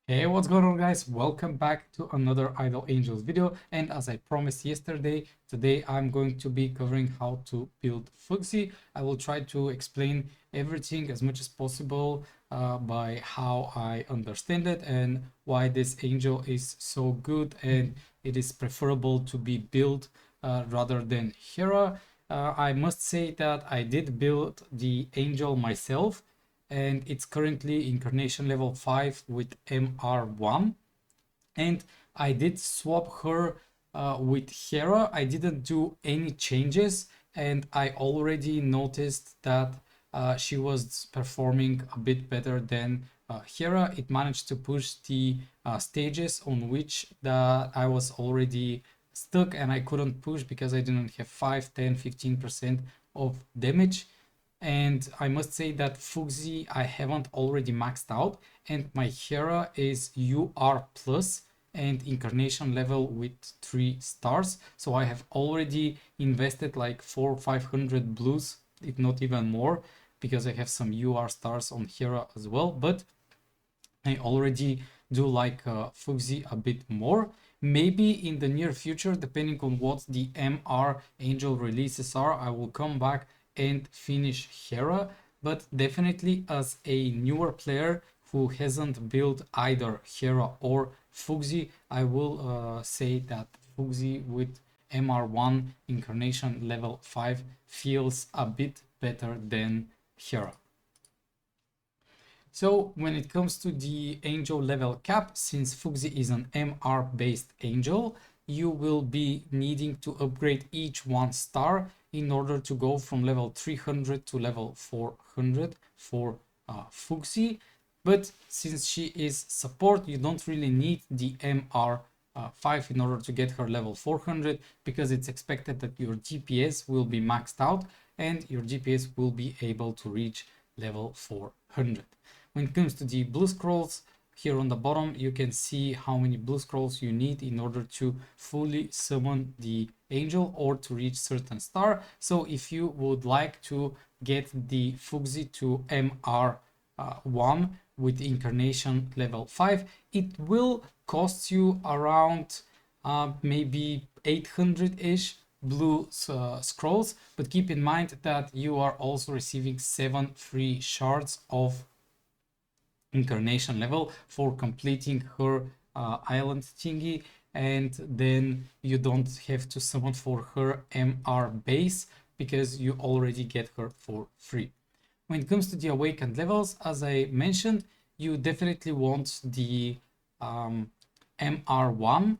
Hey, what's going on, guys? Welcome back to another Idle Angels video. And as I promised yesterday, today I'm going to be covering how to build Fuxi. I will try to explain everything as much as possible by how I understand it and why this angel is so good and it is preferable to be built rather than Hera. I must say that I did build the angel myself, and it's currently incarnation level 5 with MR1. And I did swap her with Hera. I didn't do any changes, and I already noticed that she was performing a bit better than Hera. It managed to push the stages on which I was already stuck and I couldn't push because I didn't have 5, 10, 15% of damage. And I must say that Fuxi I haven't already maxed out, and my Hera is UR plus and incarnation level with 3 stars. So I have already invested like 400-500 blues, if not even more, because I have some UR stars on Hera as well. But I already do like Fuxi a bit more. Maybe in the near future, depending on what the MR Angel releases are, I will come back and finish Hera. But definitely as a newer player who hasn't built either Hera or Fuxi, I will say that Fuxi with MR1 incarnation level 5 feels a bit better than Hera. So when it comes to the angel level cap, since Fuxi is an MR based angel, you will be needing to upgrade each 1 star in order to go from level 300 to level 400 for Fuxi. But since she is support, you don't really need the MR 5 in order to get her level 400, because it's expected that your DPS will be maxed out and your DPS will be able to reach level 400. When it comes to the blue scrolls, here on the bottom you can see how many blue scrolls you need in order to fully summon the angel or to reach certain star. So if you would like to get the Fuxi to MR1 with incarnation level 5, it will cost you around maybe 800-ish blue scrolls, but keep in mind that you are also receiving 7 free shards of incarnation level for completing her island thingy, and then you don't have to summon for her MR base because you already get her for free. When it comes to the awakened levels, as I mentioned, you definitely want the MR1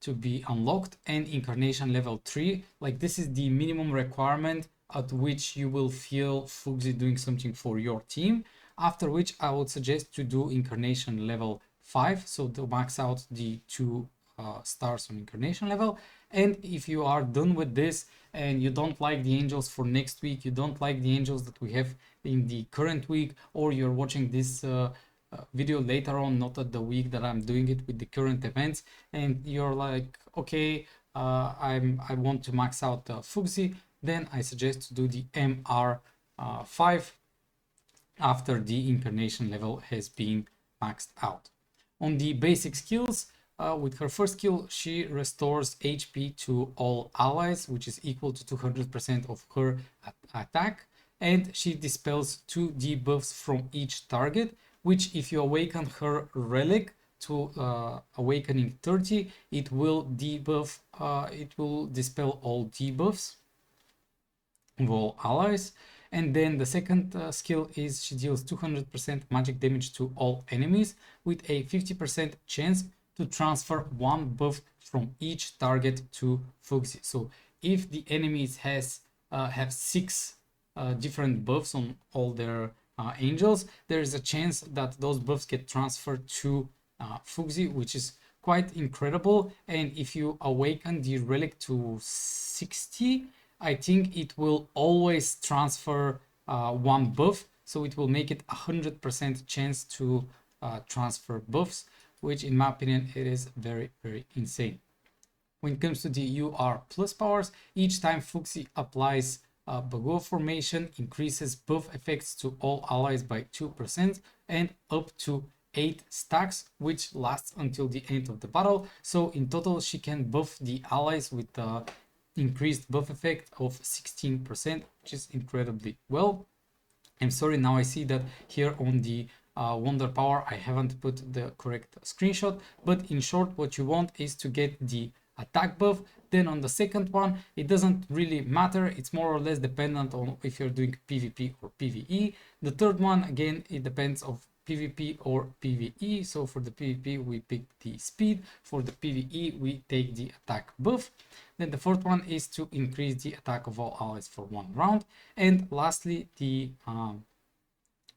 to be unlocked and incarnation level 3. Like, this is the minimum requirement at which you will feel Fuxi doing something for your team. After which I would suggest to do incarnation level 5, so to max out the 2 stars on incarnation level. And if you are done with this and you don't like the angels for next week, you don't like the angels that we have in the current week, or you're watching this video later on, not at the week that I'm doing it with the current events, and you're like, okay, I want to max out Fuxi, then I suggest to do the MR 5 after the incarnation level has been maxed out. On the basic skills, with her first skill, she restores HP to all allies, which is equal to 200% of her attack, and she dispels 2 debuffs from each target, which if you awaken her relic to awakening 30, it will debuff, it will dispel all debuffs of all allies. And then the second skill is she deals 200% magic damage to all enemies with a 50% chance to transfer 1 buff from each target to Fuxi. So if the enemies have 6 different buffs on all their angels, there is a chance that those buffs get transferred to Fuxi, which is quite incredible. And if you awaken the relic to 60, I think it will always transfer 1 buff, so it will make it 100% chance to transfer buffs, which in my opinion it is very, very insane. When it comes to the UR plus powers, each time Fuxi applies Baguo formation, increases buff effects to all allies by 2% and up to 8 stacks, which lasts until the end of the battle. So in total, she can buff the allies with the increased buff effect of 16%, which is incredibly well. I'm sorry, now I see that here on the Wonder Power, I haven't put the correct screenshot, but in short, what you want is to get the attack buff. Then on the second one, it doesn't really matter. It's more or less dependent on if you're doing PvP or PvE. The third one, again, it depends on PvP or PvE. So for the PvP, we pick the speed. For the PvE, we take the attack buff. Then the fourth one is to increase the attack of all allies for 1 round. And lastly, the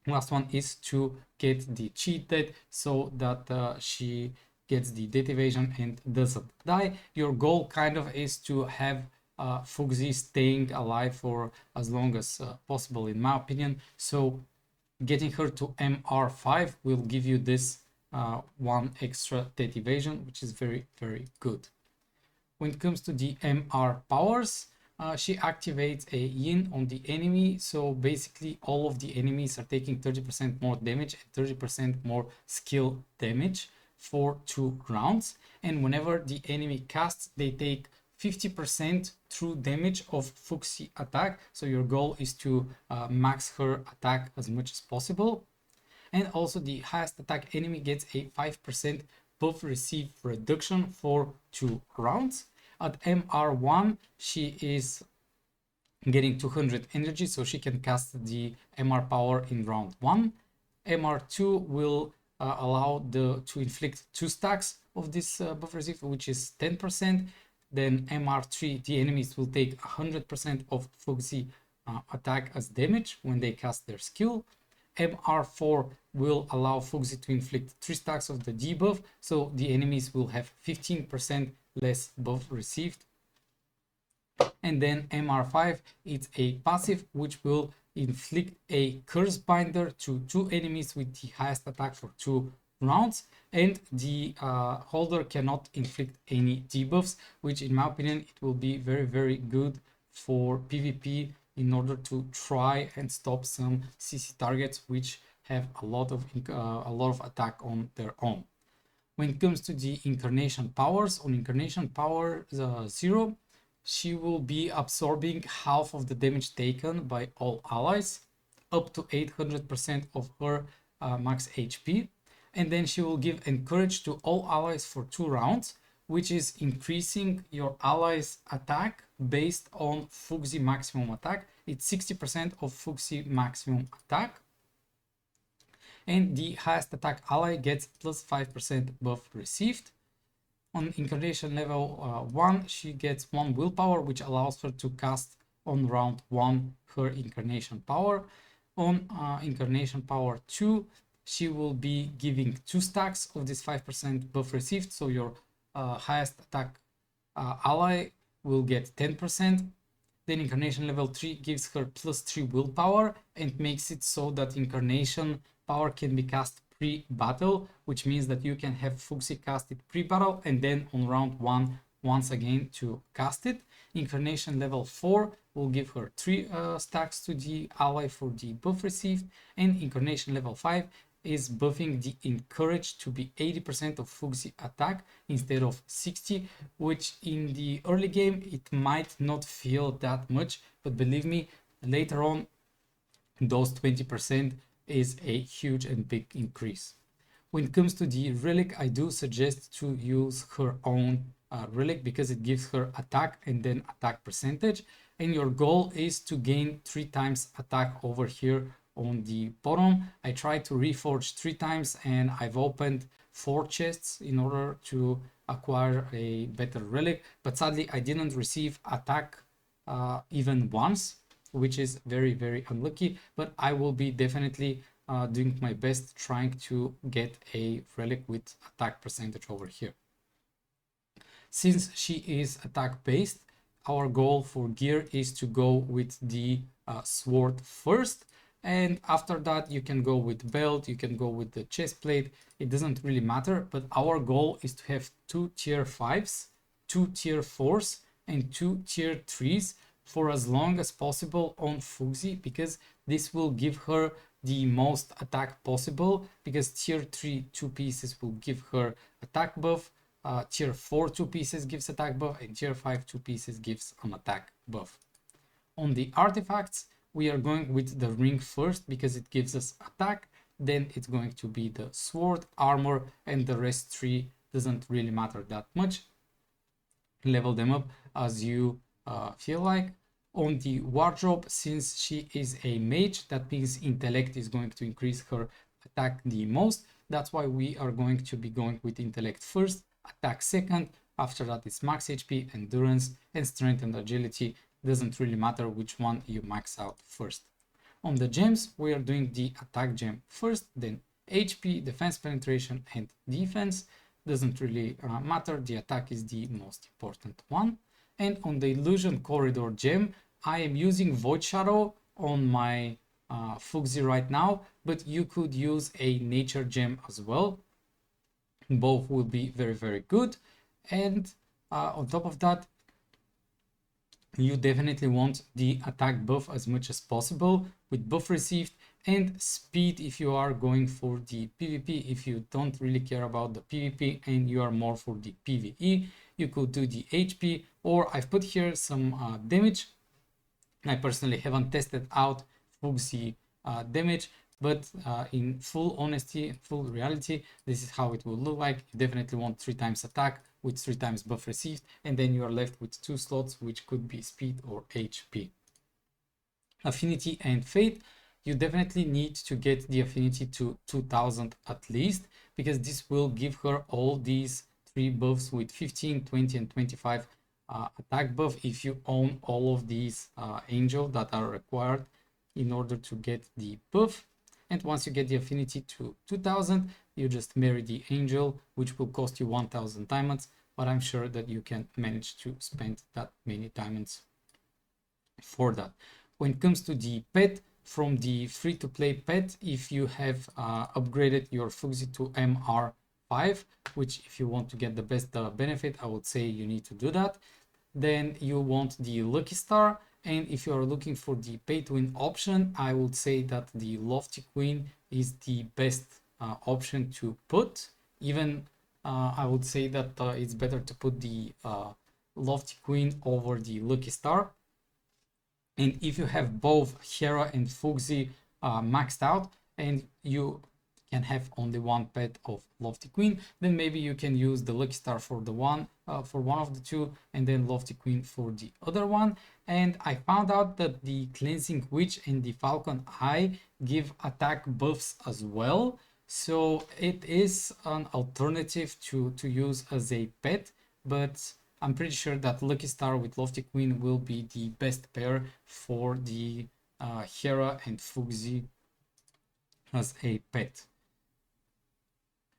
last one is to get the cheat death so that she gets the death evasion and doesn't die. Your goal kind of is to have Fuxi staying alive for as long as possible, in my opinion. So getting her to MR5 will give you this 1 extra death evasion, which is very, very good. When it comes to the MR powers, she activates a yin on the enemy. So basically all of the enemies are taking 30% more damage and 30% more skill damage for 2 rounds. And whenever the enemy casts, they take 50% true damage of Fuxi attack. So your goal is to max her attack as much as possible. And also the highest attack enemy gets a 5% buff receive reduction for 2 rounds. At MR1, she is getting 200 energy, so she can cast the MR power in round 1. MR2 will allow to inflict 2 stacks of this buff receive, which is 10%. Then MR3, the enemies will take 100% of Fuxi attack as damage when they cast their skill. MR4 will allow Fuxi to inflict 3 stacks of the debuff, so the enemies will have 15% less buff received. And then MR5, it's a passive which will inflict a curse binder to 2 enemies with the highest attack for 2 rounds, and the holder cannot inflict any debuffs, which in my opinion it will be very, very good for PvP in order to try and stop some CC targets which have a lot of attack on their own. When it comes to the incarnation powers, on incarnation power 0, she will be absorbing half of the damage taken by all allies, up to 800% of her max HP. And then she will give encourage to all allies for 2 rounds, which is increasing your allies' attack based on Fuxi maximum attack. It's 60% of Fuxi maximum attack. And the highest attack ally gets plus 5% buff received. On incarnation level 1, she gets 1 willpower, which allows her to cast on round 1 her incarnation power. On incarnation power 2, she will be giving 2 stacks of this 5% buff received, so your highest attack ally will get 10%. Then incarnation level 3 gives her plus 3 willpower and makes it so that incarnation power can be cast pre-battle, which means that you can have Fuxi cast it pre-battle and then on round 1 once again to cast it. Incarnation level 4 will give her 3 stacks to the ally for the buff received, and incarnation level 5 is buffing the encourage to be 80% of Fuxi attack instead of 60, which in the early game it might not feel that much, but believe me, later on those 20% is a huge and big increase. When it comes to the Relic, I do suggest to use her own Relic because it gives her attack and then attack percentage, and your goal is to gain 3 times attack over here on the bottom. I tried to reforge 3 times and I've opened 4 chests in order to acquire a better Relic, but sadly I didn't receive attack even once, which is very, very unlucky, but I will be definitely doing my best trying to get a Relic with attack percentage over here. Since she is attack based, our goal for gear is to go with the sword first, and after that you can go with belt, you can go with the chest plate, it doesn't really matter, but our goal is to have 2 tier 5s, 2 tier 4s and 2 tier 3s for as long as possible on Fuxi, because this will give her the most attack possible, because tier 3 2 pieces will give her attack buff, tier 4 2 pieces gives attack buff, and tier 5 2 pieces gives an attack buff. On the artifacts, we are going with the ring first because it gives us attack, then it's going to be the sword, armor, and the rest 3 doesn't really matter that much. Level them up as you feel like. On the wardrobe, since she is a mage, that means intellect is going to increase her attack the most. That's why we are going to be going with intellect first, attack second. After that it's max HP, endurance, and strength and agility. Doesn't really matter which one you max out first. On the gems, we are doing the attack gem first, then HP, defense penetration, and defense. Doesn't really matter, the attack is the most important one. And on the illusion corridor gem, I am using Void Shadow on my Fuxi right now, but you could use a nature gem as well. Both will be very, very good. And on top of that, you definitely want the attack buff as much as possible with buff received, and speed if you are going for the PvP. If you don't really care about the PvP and you are more for the PvE, you could do the HP, or I've put here some damage. I personally haven't tested out Fuxi damage, but in full honesty and full reality, this is how it will look like. You definitely want 3 times attack with 3 times buff received, and then you are left with 2 slots, which could be speed or HP. Affinity and Fate, you definitely need to get the affinity to 2000 at least, because this will give her all these 3 buffs with 15, 20, and 25 attack buff if you own all of these angels that are required in order to get the buff. And once you get the affinity to 2000, you just marry the angel, which will cost you 1000 diamonds, but I'm sure that you can manage to spend that many diamonds for that. When it comes to the pet, from the free-to-play pet, if you have upgraded your Fuxi to MR5, which if you want to get the best benefit, I would say you need to do that. Then you want the Lucky Star, and if you are looking for the pay-to-win option, I would say that the Lofty Queen is the best option to put. Even I would say that it's better to put the Lofty Queen over the Lucky Star. And if you have both Hera and Fuxi maxed out, and you can have only one pet of Lofty Queen, then maybe you can use the Lucky Star for the one of the two, and then Lofty Queen for the other one. And I found out that the Cleansing Witch and the Falcon Eye give attack buffs as well, so it is an alternative to use as a pet, but I'm pretty sure that Lucky Star with Lofty Queen will be the best pair for the Hera and Fuxi as a pet.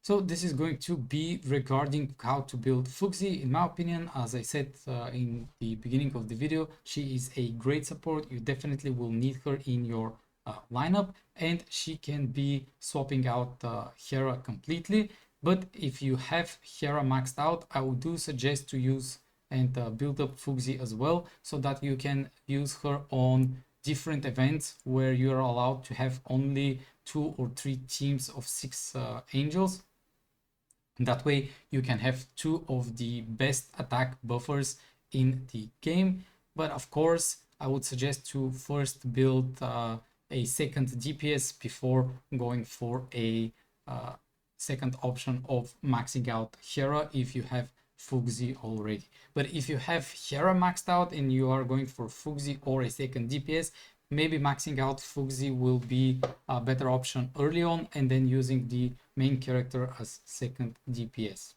So this is going to be regarding how to build Fuxi. In my opinion, as I said in the beginning of the video, she is a great support. You definitely will need her in your lineup, and she can be swapping out Hera completely. But if you have Hera maxed out, I would do suggest to use and build up Fuxi as well, so that you can use her on different events where you're allowed to have only 2 or 3 teams of 6 angels. That way you can have 2 of the best attack buffers in the game. But of course, I would suggest to first build a second DPS before going for a second option of maxing out Hera if you have Fuxi already. But if you have Hera maxed out and you are going for Fuxi or a second DPS, maybe maxing out Fuxi will be a better option early on, and then using the main character as second DPS.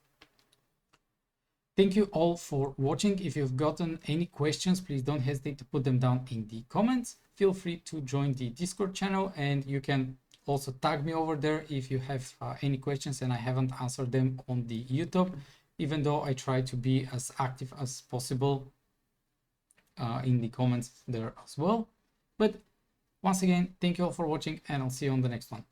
Thank you all for watching. If you've gotten any questions, please don't hesitate to put them down in the comments. Feel free to join the Discord channel, and you can also tag me over there if you have any questions and I haven't answered them on the YouTube, even though I try to be as active as possible in the comments there as well. But once again, thank you all for watching, and I'll see you on the next one.